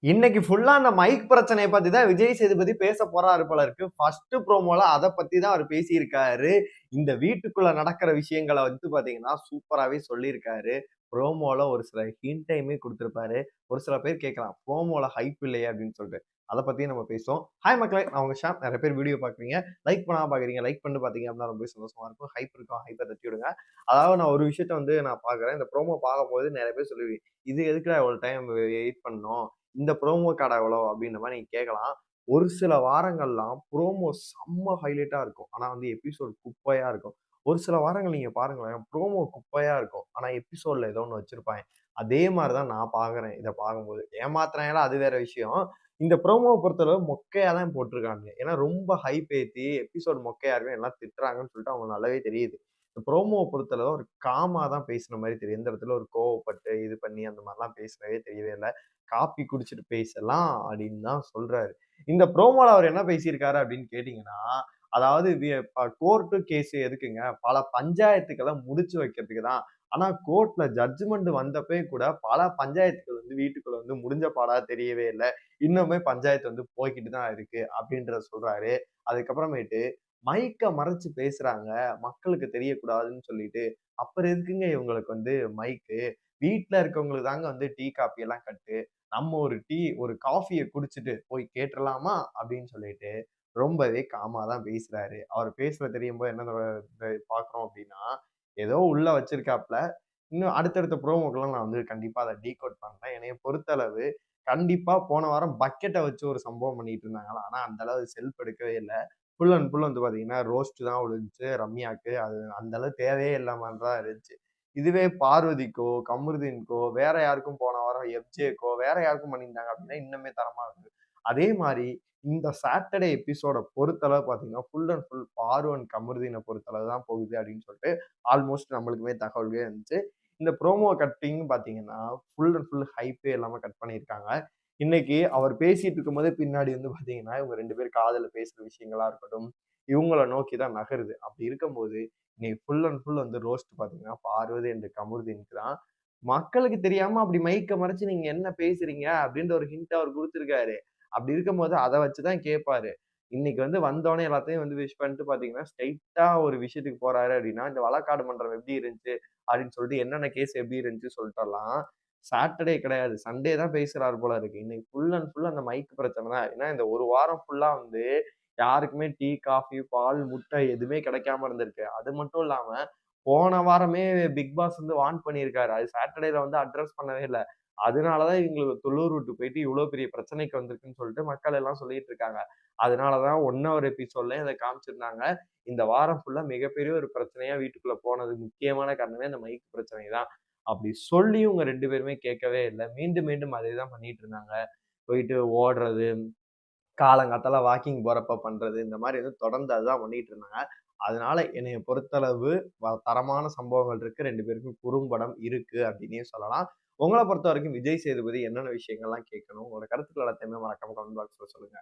இன்னைக்கு ஃபுல்லா அந்த மைக் பிரச்சனைய பத்தி தான் விஜய் சேதுபதி பேச போறாரு போல இருக்கு. ஃபர்ஸ்ட் ப்ரோமோல அத பத்தி தான் அவர் பேசியிருக்காரு. இந்த வீட்டுக்குள்ள நடக்கிற விஷயங்கள வந்து பாத்தீங்கன்னா, சூப்பராவே சொல்லியிருக்காரு. ப்ரோமோல ஒரு சில ஹிண்ட்டையுமே குடுத்திருப்பாரு. ஒரு சில பேர் கேட்கலாம், "ப்ரோமோல ஹைப் இல்லையே?" அப்படின்னு சொல்லிட்டு. அத பத்தியும் நம்ம பேசுவோம். ஹாய் மக்களே! நான் உங்க ஷாம். நெறைய பேர் வீடியோ பார்க்குறீங்க. லைக் பண்ணாம பார்க்குறீங்க. லைக் பண்ணிட்டு பார்த்தீங்க அப்படின்னா ரொம்பவே சந்தோஷமா இருக்கும். ஹைப் இருக்கும். ஹைப்ப தட்டி விடுங்க. அதாவது நான் ஒரு விஷயத்த வந்து நான் பார்க்குறேன். இந்த ப்ரோமோ பார்க்கும்போது நெறைய பேர் சொல்லுவீங்க, "இது எதுக்குடா இவ்வளோ டைம் வெயிட் பண்ணணும்? இந்த ப்ரோமோ கார்டு எவ்வளோ?" அப்படின்ற மாரி நீங்க கேட்கலாம். ஒரு சில வாரங்கள்லாம் ப்ரோமோ செம்ம ஹைலைட்டா இருக்கும். ஆனா வந்து எபிசோட் குப்பையா இருக்கும். ஒரு சில வாரங்கள் நீங்க பாருங்களேன், ப்ரோமோ குப்பையா இருக்கும். ஆனா எபிசோட்ல ஏதோ ஒண்ணு வச்சிருப்பாய்ங்க. அதே மாரி தான் நான் பார்க்குறேன் இத பார்க்கும்போது. ஏமாத்துறாய்ங்களா அது வேற விஷயம். இந்த ப்ரோமோவ பொறுத்தளவு மொக்கையா தான் போட்டுருக்கானுங்க. ஏன்னா ரொம்ப ஹைப் ஏத்தி எபிசோட் மொக்கையா இருக்கும் எல்லாம் திட்டுறாங்கன்னு சொல்லிட்டு அவங்களுக்கு நல்லாவே தெரியுது. இந்த ப்ரோமோவ பொறுத்தளவு ஒரு காமா தான் பேசுன மாரி தெரியும். எந்த இடத்துல ஒரு கோவப்பட்டு இது பண்ணி அந்த மாரிலாம் பேசுனவே தெரியவே இல்ல. காப்பி குடிச்சிட்டு பேசலாம் அப்படின்னு தான் சொல்றாரு. இந்த ப்ரோமோல அவர் என்ன பேசியிருக்காரு அப்படின்னு கேட்டீங்கன்னா, அதாவது கோர்ட்டு கேஸ் எதுக்குங்க? பல பஞ்சாயத்துக்கள முடிச்சு வைக்கிறதுக்கு தான். ஆனா கோர்ட்ல ஜட்ஜ்மெண்ட் வந்தப்பயே கூட பல பஞ்சாயத்துகள் வந்து வீட்டுக்குள்ள வந்து முடிஞ்ச பாடா தெரியவே இல்ல. இன்னுமே பஞ்சாயத்து வந்து போய்க்கிட்டு தான் இருக்கு அப்படின்றத சொல்றாரு. அதுக்கப்புறமேட்டு மைக்க மறைச்சு பேசுறாங்க. மக்களுக்கு தெரியக்கூடாதுன்னு சொல்லிட்டு. அப்புறம் எதுக்குங்க இவங்களுக்கு வந்து மைக்கு? வீட்ல இருக்கவங்களுக்கு தாங்க வந்து டீ, காப்பி எல்லாம் கட்டு. நம்ம ஒரு காஃபிய குடிச்சிட்டு போய் கேட்டுறலாமா? அப்படின்னு சொல்லிட்டு ரொம்பவே காமா தான் பேசுறாரு. அவர் பேசுறது தெரியும்போது என்ன பார்க்குறோம் அப்படின்னா, ஏதோ உள்ள வச்சிருக்காப்ல. இன்னும் அடுத்தடுத்த ப்ரோமோக்கெல்லாம் நான் வந்து கண்டிப்பா அத டீகோட் பண்றேன். என்னைய பொறுத்தளவு கண்டிப்பா போன வாரம் பக்கெட்ட வச்சு ஒரு சம்பவம் பண்ணிட்டு இருந்தாங்களாம். ஆனா அந்த அளவு செல்ஃப் எடுக்கவே இல்ல. ஃபுல் அண்ட் ஃபுல் வந்து பார்த்தீங்கன்னா, ரோஸ்ட் தான் விழுந்துச்சு ரம்யாக்கு. அது அந்த அளவு தேவையே இல்லாம தான் இருந்துச்சு. இதுவே பார்வதிக்கோ, கமருதீனுக்கோ, வேற யாருக்கும் போன வாரம் எஃப்ஜேக்கோ வேற யாருக்கும் பண்ணியிருந்தாங்க அப்படின்னா, இன்னுமே தரமா இருந்தது. அதே மாரி இந்த சாட்டர்டே எபிசோட பொறுத்தளவு பார்த்தீங்கன்னா, ஃபுல் அண்ட் ஃபுல் பாரு அண்ட் கமருதீன பொறுத்தளவு தான் போகுது அப்படின்னு சொல்லிட்டு ஆல்மோஸ்ட் நம்மளுக்குமே தகவல்களே இருந்துச்சு. இந்த ப்ரோமோ கட்டிங் பார்த்தீங்கன்னா, ஃபுல் அண்ட் ஃபுல் ஹைப்பே இல்லாம கட் பண்ணியிருக்காங்க. இன்னைக்கு அவர் பேசிட்டு இருக்கும்போதே பின்னாடி வந்து பார்த்தீங்கன்னா, இவங்க 2 பேரும் காதல பேசுற விஷயங்களா இருக்கட்டும், இவங்கள நோக்கி தான் நகருது. அப்படி இருக்கும்போது, இன்னைக்கு ஃபுல் அண்ட் ஃபுல் வந்து ரோஸ்ட் பார்த்தீங்கன்னா, பார்வதி அண்ட் கமருதீனுக்கு தான். மக்களுக்கு தெரியாம அப்படி மைக்க மறைச்சு நீங்க என்ன பேசுறீங்க? அப்படின்ற ஒரு ஹிண்ட் அவர் குடுத்திருக்காரு. அப்படி இருக்கும்போது அத வச்சு தான் கேட்பாரு. இன்னைக்கு வந்து வந்தோனே எல்லாத்தையும் வந்து விஷ் பண்ணிட்டு பார்த்தீங்கன்னா, ஸ்ட்ரெயிட்டா ஒரு விஷயத்துக்கு போறாரு அப்படின்னா, இந்த வழக்காடு மன்றம் எப்படி இருந்துச்சு? அப்படின்னு சொல்லிட்டு என்னென்ன கேஸ் எப்படி இருந்துச்சு சொல்லிட்டெல்லாம், சாட்டர்டே கிடையாது. சண்டே தான் பேசுறாரு போல இருக்கு. இன்னைக்கு ஃபுல் அண்ட் ஃபுல் அந்த மைக் பிரச்சனை தான். ஏன்னா இந்த ஒரு வாரம் ஃபுல்லா வந்து யாருக்குமே டீ, காஃபி, பால், முட்டை எதுவுமே கிடைக்காம இருந்திருக்கு. அது மட்டும் இல்லாம, போன வாரமே பிக் பாஸ் வந்து வார்ன் பண்ணியிருக்காரு. அது சாட்டர்டேல வந்து அட்ரஸ் பண்ணவே இல்ல. அதனால தான் இவங்களுக்கு துள்ளூர் விட்டு போயிட்டு இவ்ளோ பெரிய பிரச்சனைக்கு வந்திருக்குன்னு சொல்லிட்டு மக்கள் எல்லாம் சொல்லிட்டு இருக்காங்க. அதனால தான் 1 ஹவர் எபிசோட்லயும் இத காமிச்சிருந்தாங்க. இந்த வாரம் ஃபுல்லா மிகப்பெரிய ஒரு பிரச்சனையா வீட்டுக்குள்ள போனது முக்கியமான காரணமே அந்த மைக் பிரச்சனை தான். அப்படி சொல்லியும் இவங்க 2 பேருமே கேட்கவே இல்ல. மீண்டும், மீண்டும் அதே தான் பண்ணிட்டு இருந்தாங்க. போயிட்டு ஓடுறது, காலங்காத்தால வாக்கிங் போறப்ப பண்றது, இந்த மாரி வந்து தொடர்ந்து அதுதான் பண்ணிட்டு இருந்தாங்க. அதனால என்னைய பொறுத்தளவு தரமான சம்பவங்கள் இருக்கு. 2 பேருக்கும் குறும்படம் இருக்கு அப்டின்னே சொல்லலாம். உங்கள பொறுத்தவரைக்கும் விஜய் சேதுபதி என்னென்ன விஷயங்கள்லாம் கேட்கணும்? உங்களோட கருத்துக்கள் எல்லாத்தையுமே மறக்காம கமெண்ட் பாக்ஸ்ல சொல்லுங்க.